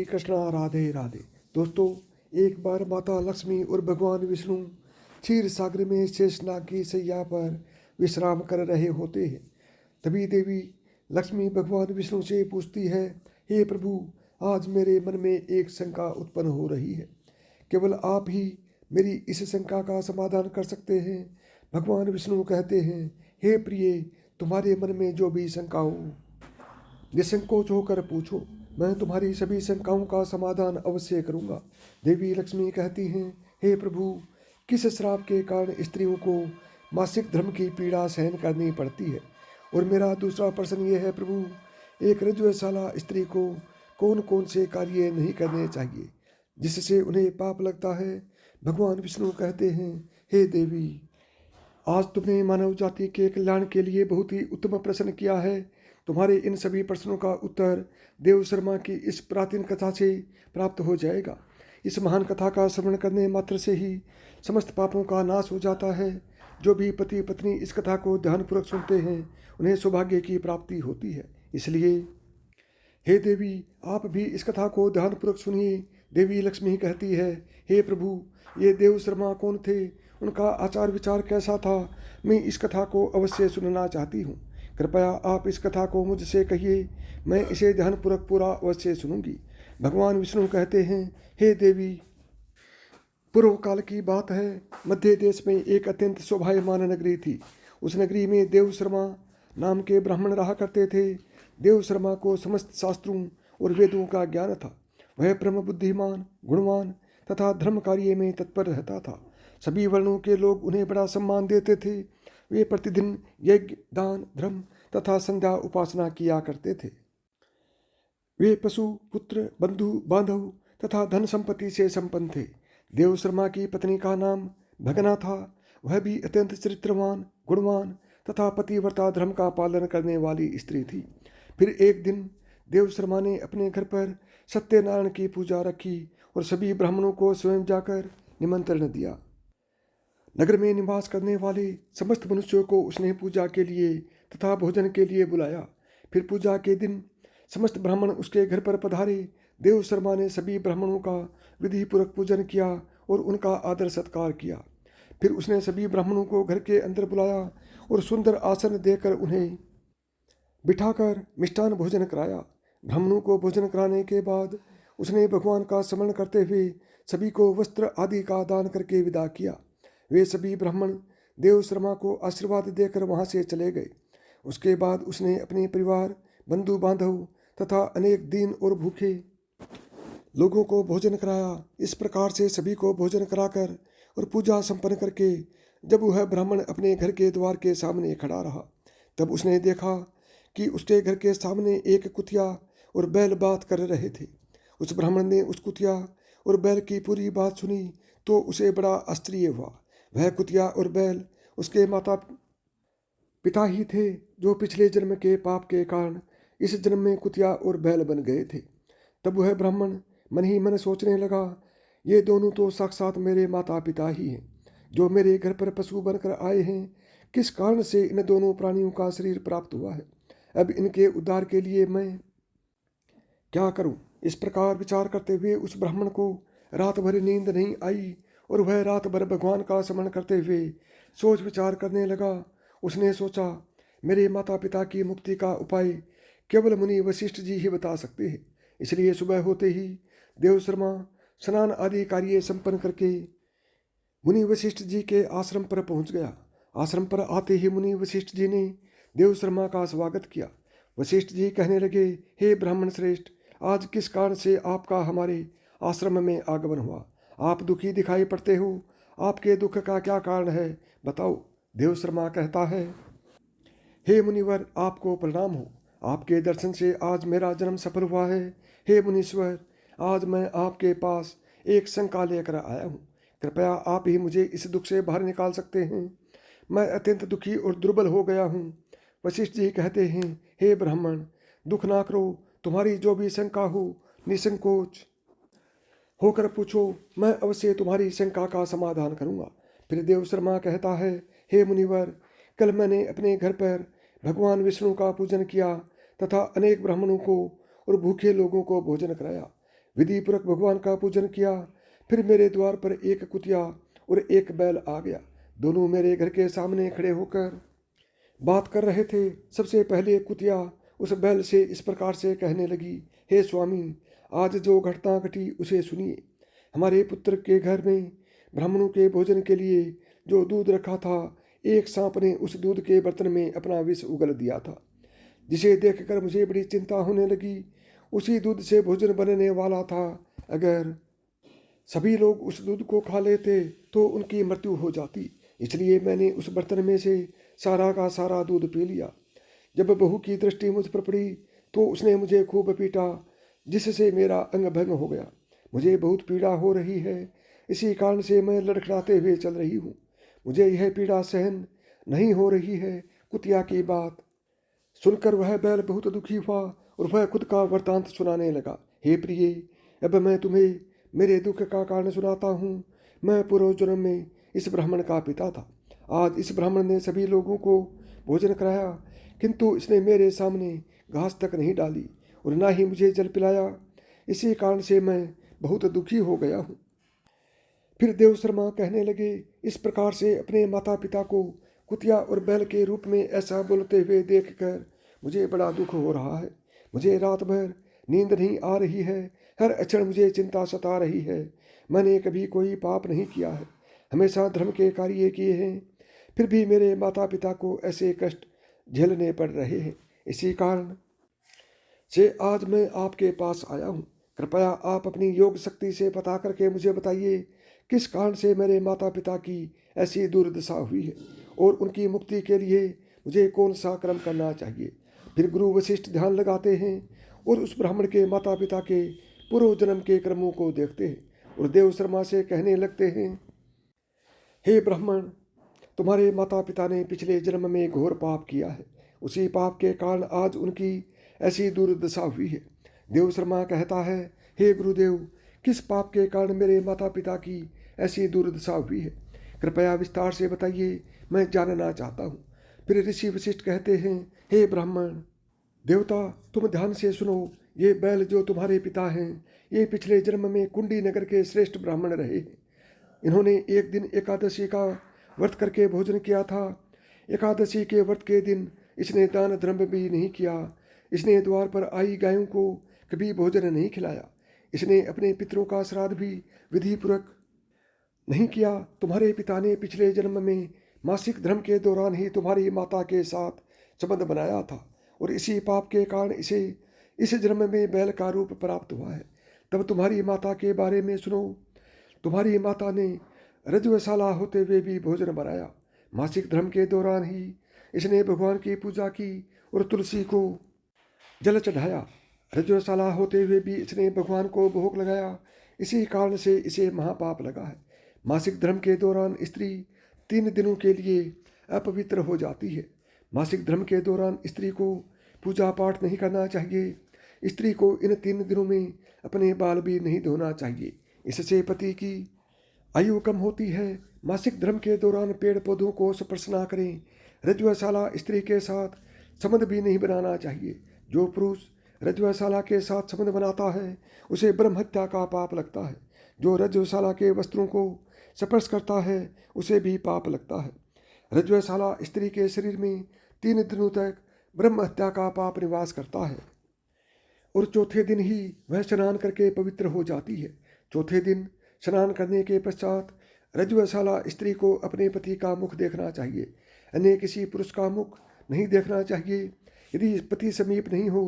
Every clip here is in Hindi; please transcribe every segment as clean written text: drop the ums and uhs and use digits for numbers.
कृष्णा, राधे राधे। दोस्तों, एक बार माता लक्ष्मी और भगवान विष्णु क्षीर सागर में शेषनाग की सैया पर विश्राम कर रहे होते हैं। तभी देवी लक्ष्मी भगवान विष्णु से पूछती है, हे प्रभु, आज मेरे मन में एक शंका उत्पन्न हो रही है। केवल आप ही मेरी इस शंका का समाधान कर सकते हैं। भगवान विष्णु कहते हैं, हे प्रिय, तुम्हारे मन में जो भी शंका हो निसंकोच होकर पूछो, मैं तुम्हारी सभी शंकाओं का समाधान अवश्य करूंगा। देवी लक्ष्मी कहती हैं, हे प्रभु, किस श्राप के कारण स्त्रियों को मासिक धर्म की पीड़ा सहन करनी पड़ती है? और मेरा दूसरा प्रश्न ये है प्रभु, एक रजस्वला स्त्री को कौन कौन से कार्य नहीं करने चाहिए जिससे उन्हें पाप लगता है? भगवान विष्णु कहते हैं, हे देवी, आज तुमने मानव जाति के कल्याण के लिए बहुत ही उत्तम प्रश्न किया है। तुम्हारे इन सभी प्रश्नों का उत्तर देव शर्मा की इस प्राचीन कथा से प्राप्त हो जाएगा। इस महान कथा का श्रवण करने मात्र से ही समस्त पापों का नाश हो जाता है। जो भी पति पत्नी इस कथा को ध्यानपूर्वक सुनते हैं उन्हें सौभाग्य की प्राप्ति होती है। इसलिए हे देवी, आप भी इस कथा को ध्यानपूर्वक सुनिए। देवी लक्ष्मी कहती है, हे प्रभु, ये देव शर्मा कौन थे? उनका आचार विचार कैसा था? मैं इस कथा को अवश्य सुनना चाहती हूँ। कृपया आप इस कथा को मुझसे कहिए, मैं इसे ध्यानपूर्वक पूरा अवश्य सुनूंगी। भगवान विष्णु कहते हैं, हे देवी, पूर्व काल की बात है। मध्य देश में एक अत्यंत शोभायमान नगरी थी। उस नगरी में देव शर्मा नाम के ब्राह्मण रहा करते थे। देव शर्मा को समस्त शास्त्रों और वेदों का ज्ञान था। वह परम बुद्धिमान, गुणवान तथा धर्म कार्य में तत्पर रहता था। सभी वर्णों के लोग उन्हें बड़ा सम्मान देते थे। वे प्रतिदिन यज्ञ, दान, धर्म तथा संध्या उपासना किया करते थे। वे पशु, पुत्र, बंधु, बांधव तथा धन संपत्ति से संपन्न थे। देव शर्मा की पत्नी का नाम भगना था। वह भी अत्यंत चरित्रवान, गुणवान तथा पतिव्रता धर्म का पालन करने वाली स्त्री थी। फिर एक दिन देव शर्मा ने अपने घर पर सत्यनारायण की पूजा रखी और सभी ब्राह्मणों को स्वयं जाकर निमंत्रण दिया। नगर में निवास करने वाले समस्त मनुष्यों को उसने पूजा के लिए तथा भोजन के लिए बुलाया। फिर पूजा के दिन समस्त ब्राह्मण उसके घर पर पधारे। देव शर्मा ने सभी ब्राह्मणों का विधिपूर्वक पूजन किया और उनका आदर सत्कार किया। फिर उसने सभी ब्राह्मणों को घर के अंदर बुलाया और सुंदर आसन देकर उन्हें बिठाकर मिष्टान भोजन कराया। ब्राह्मणों को भोजन कराने के बाद उसने भगवान का स्मरण करते हुए सभी को वस्त्र आदि का दान करके विदा किया। वे सभी ब्राह्मण देव शर्मा को आशीर्वाद देकर वहां से चले गए। उसके बाद उसने अपने परिवार, बंधु बांधव तथा अनेक दीन और भूखे लोगों को भोजन कराया। इस प्रकार से सभी को भोजन कराकर और पूजा संपन्न करके जब वह ब्राह्मण अपने घर के द्वार के सामने खड़ा रहा, तब उसने देखा कि उसके घर के सामने एक कुतिया और बैल बात कर रहे थे। उस ब्राह्मण ने उस कुतिया और बैल की पूरी बात सुनी तो उसे बड़ा आश्चर्य हुआ। वह कुतिया और बैल उसके माता पिता ही थे, जो पिछले जन्म के पाप के कारण इस जन्म में कुतिया और बैल बन गए थे। तब वह ब्राह्मण मन ही मन सोचने लगा, ये दोनों तो साक्षात मेरे माता पिता ही हैं, जो मेरे घर पर पशु बनकर आए हैं। किस कारण से इन दोनों प्राणियों का शरीर प्राप्त हुआ है? अब इनके उद्धार के लिए मैं क्या करूं? इस प्रकार विचार करते हुए उस ब्राह्मण को रात भर नींद नहीं आई और वह रात भर भगवान का स्मरण करते हुए सोच विचार करने लगा। उसने सोचा, मेरे माता पिता की मुक्ति का उपाय केवल मुनि वशिष्ठ जी ही बता सकते हैं। इसलिए सुबह होते ही देव शर्मा स्नान आदि कार्य संपन्न करके मुनि वशिष्ठ जी के आश्रम पर पहुंच गया। आश्रम पर आते ही मुनि वशिष्ठ जी ने देव शर्मा का स्वागत किया। वशिष्ठ जी कहने लगे, हे ब्राह्मण श्रेष्ठ, आज किस कारण से आपका हमारे आश्रम में आगमन हुआ? आप दुखी दिखाई पड़ते हो। आपके दुख का क्या कारण है, बताओ। देव शर्मा कहता है, हे मुनिवर, आपको प्रणाम हो। आपके दर्शन से आज मेरा जन्म सफल हुआ है। हे मुनीश्वर, आज मैं आपके पास एक शंका लेकर आया हूँ। कृपया आप ही मुझे इस दुख से बाहर निकाल सकते हैं। मैं अत्यंत दुखी और दुर्बल हो गया हूँ। वशिष्ठ जी कहते हैं, हे ब्राह्मण, दुख ना करो। तुम्हारी जो भी शंका हो निसंकोच होकर पूछो, मैं अवश्य तुम्हारी शंका का समाधान करूंगा। फिर देव शर्मा कहता है, हे मुनिवर, कल मैंने अपने घर पर भगवान विष्णु का पूजन किया तथा अनेक ब्राह्मणों को और भूखे लोगों को भोजन कराया। विधिपूर्वक भगवान का पूजन किया। फिर मेरे द्वार पर एक कुतिया और एक बैल आ गया। दोनों मेरे घर के सामने खड़े होकर बात कर रहे थे। सबसे पहले कुतिया उस बैल से इस प्रकार से कहने लगी, हे स्वामी, आज जो घटना घटी उसे सुनिए। हमारे पुत्र के घर में ब्राह्मणों के भोजन के लिए जो दूध रखा था, एक सांप ने उस दूध के बर्तन में अपना विष उगल दिया था, जिसे देखकर मुझे बड़ी चिंता होने लगी। उसी दूध से भोजन बनने वाला था। अगर सभी लोग उस दूध को खा लेते तो उनकी मृत्यु हो जाती, इसलिए मैंने उस बर्तन में से सारा का सारा दूध पी लिया। जब बहू की दृष्टि मुझ पर पड़ी तो उसने मुझे खूब पीटा, जिससे मेरा अंग भंग हो गया। मुझे बहुत पीड़ा हो रही है, इसी कारण से मैं लड़खड़ाते हुए चल रही हूँ। मुझे यह पीड़ा सहन नहीं हो रही है। कुतिया की बात सुनकर वह बैल बहुत दुखी हुआ और वह खुद का वृतांत सुनाने लगा। हे प्रिय, अब मैं तुम्हें मेरे दुख का कारण सुनाता हूँ। मैं पूर्व जन्म में इस ब्राह्मण का पिता था। आज इस ब्राह्मण ने सभी लोगों को भोजन कराया, किंतु इसने मेरे सामने घास तक नहीं डाली और ना ही मुझे जल पिलाया। इसी कारण से मैं बहुत दुखी हो गया हूँ। फिर देव शर्मा कहने लगे, इस प्रकार से अपने माता पिता को कुतिया और बैल के रूप में ऐसा बोलते हुए देखकर मुझे बड़ा दुख हो रहा है। मुझे रात भर नींद नहीं आ रही है। हर क्षण मुझे चिंता सता रही है। मैंने कभी कोई पाप नहीं किया है, हमेशा धर्म के कार्य किए हैं, फिर भी मेरे माता पिता को ऐसे कष्ट झेलने पड़ रहे हैं। इसी कारण से आज मैं आपके पास आया हूँ। कृपया आप अपनी योग शक्ति से पता करके मुझे बताइए, किस कारण से मेरे माता पिता की ऐसी दुर्दशा हुई है और उनकी मुक्ति के लिए मुझे कौन सा कर्म करना चाहिए। फिर गुरु वशिष्ठ ध्यान लगाते हैं और उस ब्राह्मण के माता पिता के पूर्व जन्म के कर्मों को देखते हैं और देव शर्मा से कहने लगते हैं, हे ब्राह्मण, तुम्हारे माता पिता ने पिछले जन्म में घोर पाप किया है। उसी पाप के कारण आज उनकी ऐसी दुर्दशा हुई है। देव शर्मा कहता है, हे गुरुदेव, किस पाप के कारण मेरे माता पिता की ऐसी दुर्दशा हुई है? कृपया विस्तार से बताइए, मैं जानना चाहता हूँ। फिर ऋषि वशिष्ठ कहते हैं, हे ब्राह्मण देवता, तुम ध्यान से सुनो। ये बैल जो तुम्हारे पिता हैं, ये पिछले जन्म में कुंडी नगर के श्रेष्ठ ब्राह्मण रहे हैं। इन्होंने एक दिन एकादशी का व्रत करके भोजन किया था। एकादशी के व्रत के दिन इसने दान धर्म भी नहीं किया। इसने द्वार पर आई गायों को कभी भोजन नहीं खिलाया। इसने अपने पितरों का श्राद्ध भी विधिपूर्वक नहीं किया। तुम्हारे पिता ने पिछले जन्म में मासिक धर्म के दौरान ही तुम्हारी माता के साथ संबंध बनाया था और इसी पाप के कारण इसे इस जन्म में बैल का रूप प्राप्त हुआ है। तब तुम्हारी माता के बारे में सुनो। तुम्हारी माता ने रजवशाला होते हुए भी भोजन बनाया। मासिक धर्म के दौरान ही इसने भगवान की पूजा की और तुलसी को जल चढ़ाया। रजवशाला होते हुए भी इसने भगवान को भोग लगाया। इसी कारण से इसे महापाप लगा है। मासिक धर्म के दौरान स्त्री 3 दिनों के लिए अपवित्र हो जाती है। मासिक धर्म के दौरान स्त्री को पूजा पाठ नहीं करना चाहिए। स्त्री को इन 3 दिनों में अपने बाल भी नहीं धोना चाहिए। इससे पति की आयु कम होती है। मासिक धर्म के दौरान पेड़ पौधों को स्पर्श न करें। रजवशाला स्त्री के साथ संबंध भी नहीं बनाना चाहिए। जो पुरुष रजवशाला के साथ संबंध बनाता है उसे ब्रह्म हत्या का पाप लगता है। जो रजवशाला के वस्त्रों को स्पर्श करता है उसे भी पाप लगता है। रजवशाला स्त्री के शरीर में 3 दिनों तक ब्रह्म हत्या का पाप निवास करता है और चौथे दिन ही वह स्नान करके पवित्र हो जाती है। चौथे दिन स्नान करने के पश्चात रजवशाला स्त्री को अपने पति का मुख देखना चाहिए, अन्य किसी पुरुष का मुख नहीं देखना चाहिए। यदि पति समीप नहीं हो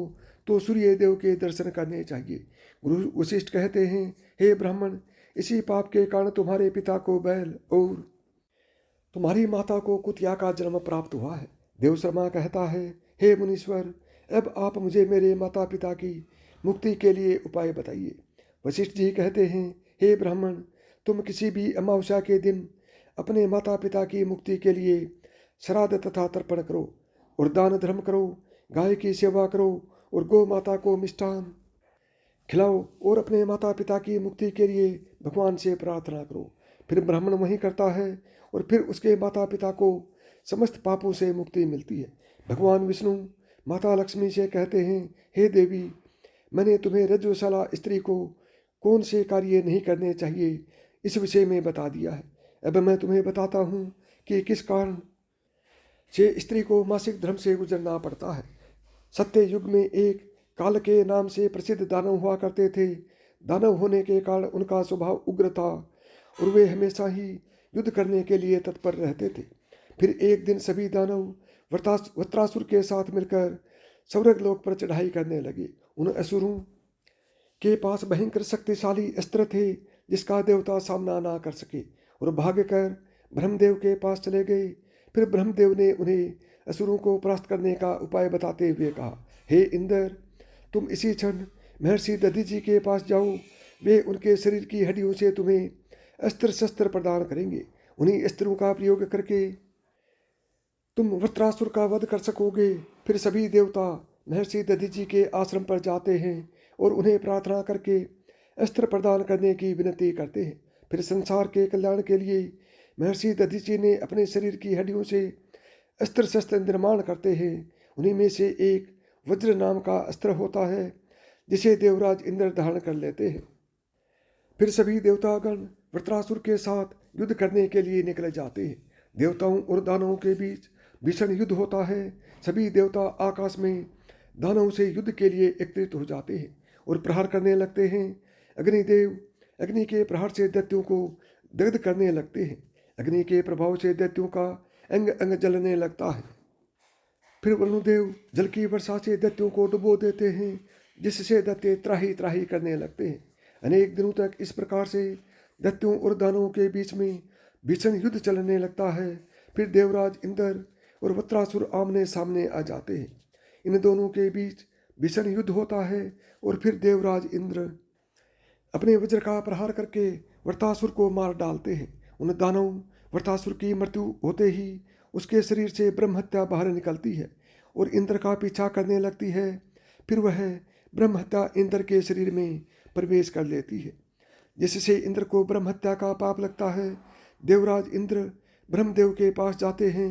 तो सूर्य देव के दर्शन करने चाहिए। गुरु वशिष्ठ कहते हैं, हे ब्राह्मण, इसी पाप के कारण तुम्हारे पिता को बैल और तुम्हारी माता को कुतिया का जन्म प्राप्त हुआ है। देव शर्मा कहता है, हे मुनीश्वर, अब आप मुझे मेरे माता पिता की मुक्ति के लिए उपाय बताइए। वशिष्ठ जी कहते हैं, हे ब्राह्मण, तुम किसी भी अमावस्या के दिन अपने माता पिता की मुक्ति के लिए श्राद्ध तथा तर्पण करो और दान धर्म करो, गाय की सेवा करो और गौ माता को मिष्ठान खिलाओ और अपने माता पिता की मुक्ति के लिए भगवान से प्रार्थना करो। फिर ब्राह्मण वही करता है और फिर उसके माता पिता को समस्त पापों से मुक्ति मिलती है। भगवान विष्णु माता लक्ष्मी से कहते हैं, हे देवी, मैंने तुम्हें रजवशाला स्त्री को कौन से कार्य नहीं करने चाहिए, इस विषय में बता दिया है। अब मैं तुम्हें बताता हूँ कि किस कारण से स्त्री को मासिक धर्म से गुजरना पड़ता है। सत्य युग में एक काल के नाम से प्रसिद्ध दानव हुआ करते थे। दानव होने के कारण उनका स्वभाव उग्र था और वे हमेशा ही युद्ध करने के लिए तत्पर रहते थे। फिर एक दिन सभी दानव वृत्रासुर के साथ मिलकर स्वर्ग लोक पर चढ़ाई करने लगे। उन असुरों के पास भयंकर शक्तिशाली अस्त्र थे जिसका देवता सामना ना कर सके और भागकर ब्रह्मदेव के पास चले गए। फिर ब्रह्मदेव ने उन्हें असुरों को परास्त करने का उपाय बताते हुए कहा, हे इंद्र, तुम इसी क्षण महर्षि दधीचि के पास जाओ। वे उनके शरीर की हड्डियों से तुम्हें अस्त्र शस्त्र प्रदान करेंगे। उन्हीं अस्त्रों का प्रयोग करके तुम वृत्रासुर का वध कर सकोगे। फिर सभी देवता महर्षि दधीचि के आश्रम पर जाते हैं और उन्हें प्रार्थना करके अस्त्र प्रदान करने की विनती करते हैं। फिर संसार के कल्याण के लिए महर्षि दधीचि ने अपने शरीर की हड्डियों से अस्त्र शस्त्र निर्माण करते हैं। उन्हीं में से एक वज्र नाम का अस्त्र होता है जिसे देवराज इंद्र धारण कर लेते हैं। फिर सभी देवतागण वृत्रासुर के साथ युद्ध करने के लिए निकल जाते हैं। देवताओं और दानवों के बीच भीषण युद्ध होता है। सभी देवता आकाश में दानवों से युद्ध के लिए एकत्रित हो जाते हैं और प्रहार करने लगते हैं। अग्निदेव अग्नि के प्रहार से दैत्यों को दग्ध करने लगते हैं। अग्नि के प्रभाव से दैत्यों का अंग अंग जलने लगता है। फिर वरुणदेव जल की वर्षा से दैत्यों को डुबो देते हैं, जिससे दैत्य त्राही त्राही करने लगते हैं। अनेक दिनों तक इस प्रकार से दैत्यों और दानवों के बीच में भीषण युद्ध चलने लगता है। फिर देवराज इंद्र और वृत्रासुर आमने सामने आ जाते हैं। इन दोनों के बीच भीषण युद्ध होता है और फिर देवराज इंद्र अपने वज्र का प्रहार करके वृत्रासुर को मार डालते हैं। उन दानव वृत्रासुर की मृत्यु होते ही उसके शरीर से ब्रह्महत्या बाहर निकलती है और इंद्र का पीछा करने लगती है। फिर वह ब्रह्महत्या इंद्र के शरीर में प्रवेश कर लेती है, जिससे इंद्र को ब्रह्महत्या का पाप लगता है। देवराज इंद्र ब्रह्मदेव के पास जाते हैं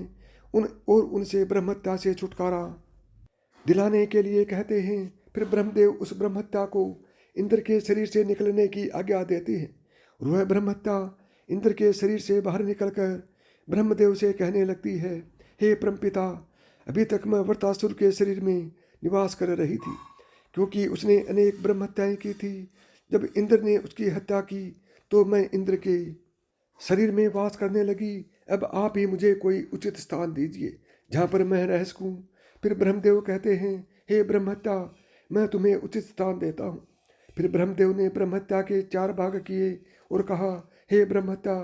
उनसे ब्रह्महत्या से छुटकारा दिलाने के लिए कहते हैं। फिर ब्रह्मदेव उस ब्रह्महत्या को इंद्र के शरीर से निकलने की आज्ञा देते हैं। वह ब्रह्महत्या इंद्र के शरीर से बाहर निकलकर ब्रह्मदेव से कहने लगती है, हे परमपिता, अभी तक मैं वृत्रासुर के शरीर में निवास कर रही थी, क्योंकि उसने अनेक ब्रह्महत्याएं की थी। जब इंद्र ने उसकी हत्या की तो मैं इंद्र के शरीर में वास करने लगी। अब आप ही मुझे कोई उचित स्थान दीजिए जहाँ पर मैं रह सकूँ। फिर ब्रह्मदेव कहते हैं, हे ब्रह्महत्या, मैं तुम्हें उचित स्थान देता हूँ। फिर ब्रह्मदेव ने ब्रह्महत्या के 4 भाग किए और कहा, हे ब्रह्महत्या,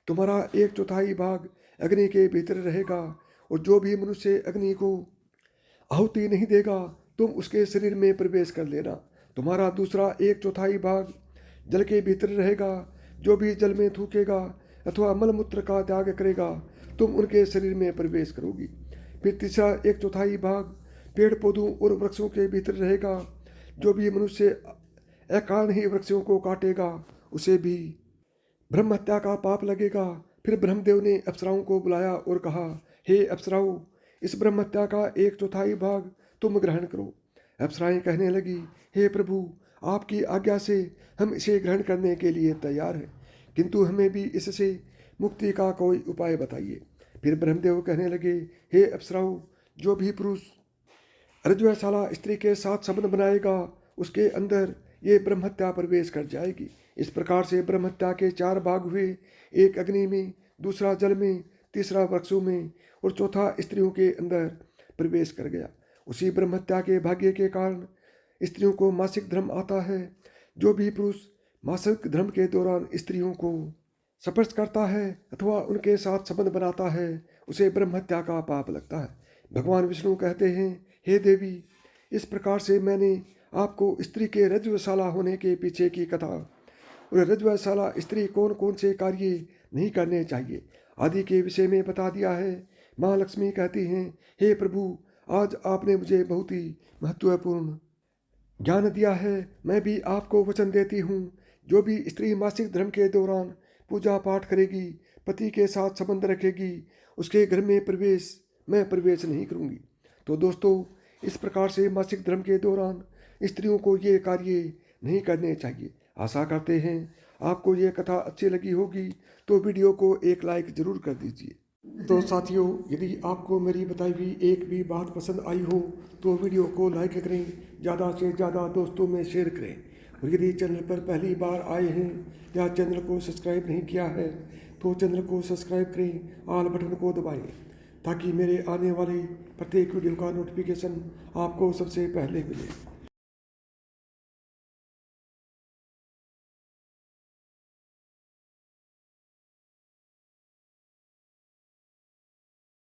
तुम्हारा 1/4 भाग अग्नि के भीतर रहेगा और जो भी मनुष्य अग्नि को आहुति नहीं देगा तुम उसके शरीर में प्रवेश कर लेना। तुम्हारा दूसरा 1/4 भाग जल के भीतर रहेगा। जो भी जल में थूकेगा अथवा मलमूत्र का त्याग करेगा तुम उनके शरीर में प्रवेश करोगी। फिर तीसरा 1/4 भाग पेड़ पौधों और वृक्षों के भीतर रहेगा। जो भी मनुष्य अकारण ही वृक्षों को काटेगा उसे भी ब्रह्महत्या का पाप लगेगा। फिर ब्रह्मदेव ने अप्सराओं को बुलाया और कहा, हे अप्सराओं, इस ब्रह्महत्या का 1/4 भाग तुम ग्रहण करो। अप्सराएं कहने लगी, हे प्रभु, आपकी आज्ञा से हम इसे ग्रहण करने के लिए तैयार हैं, किंतु हमें भी इससे मुक्ति का कोई उपाय बताइए। फिर ब्रह्मदेव कहने लगे, हे अप्सराओं, जो भी पुरुष रज्जुशाला स्त्री के साथ संबंध बनाएगा उसके अंदर ये ब्रह्महत्या प्रवेश कर जाएगी। इस प्रकार से ब्रह्महत्या के 4 भाग हुए, एक अग्नि में, दूसरा जल में, तीसरा वृक्षों में और चौथा स्त्रियों के अंदर प्रवेश कर गया। उसी ब्रह्महत्या के भाग्य के कारण स्त्रियों को मासिक धर्म आता है। जो भी पुरुष मासिक धर्म के दौरान स्त्रियों को स्पर्श करता है अथवा उनके साथ संबंध बनाता है उसे ब्रह्महत्या का पाप लगता है। भगवान विष्णु कहते हैं, हे देवी, इस प्रकार से मैंने आपको स्त्री के रज्जुशाला होने के पीछे की कथा और रज्जुशाला स्त्री कौन कौन से कार्य नहीं करने चाहिए आदि के विषय में बता दिया है। माँ लक्ष्मी कहती हैं, हे प्रभु, आज आपने मुझे बहुत ही महत्वपूर्ण ज्ञान दिया है। मैं भी आपको वचन देती हूँ, जो भी स्त्री मासिक धर्म के दौरान पूजा पाठ करेगी, पति के साथ संबंध रखेगी, उसके घर में मैं प्रवेश नहीं करूँगी। तो दोस्तों, इस प्रकार से मासिक धर्म के दौरान स्त्रियों को ये कार्य नहीं करने चाहिए। आशा करते हैं आपको ये कथा अच्छी लगी होगी, तो वीडियो को एक लाइक ज़रूर कर दीजिए। तो साथियों, यदि आपको मेरी बताई हुई एक भी बात पसंद आई हो तो वीडियो को लाइक करें, ज़्यादा से ज़्यादा दोस्तों में शेयर करें। और यदि चैनल पर पहली बार आए हैं या चैनल को सब्सक्राइब नहीं किया है तो चैनल को सब्सक्राइब करें, ऑल बटन को दबाएं, ताकि मेरे आने वाले प्रत्येक वीडियो का नोटिफिकेशन आपको सबसे पहले मिले।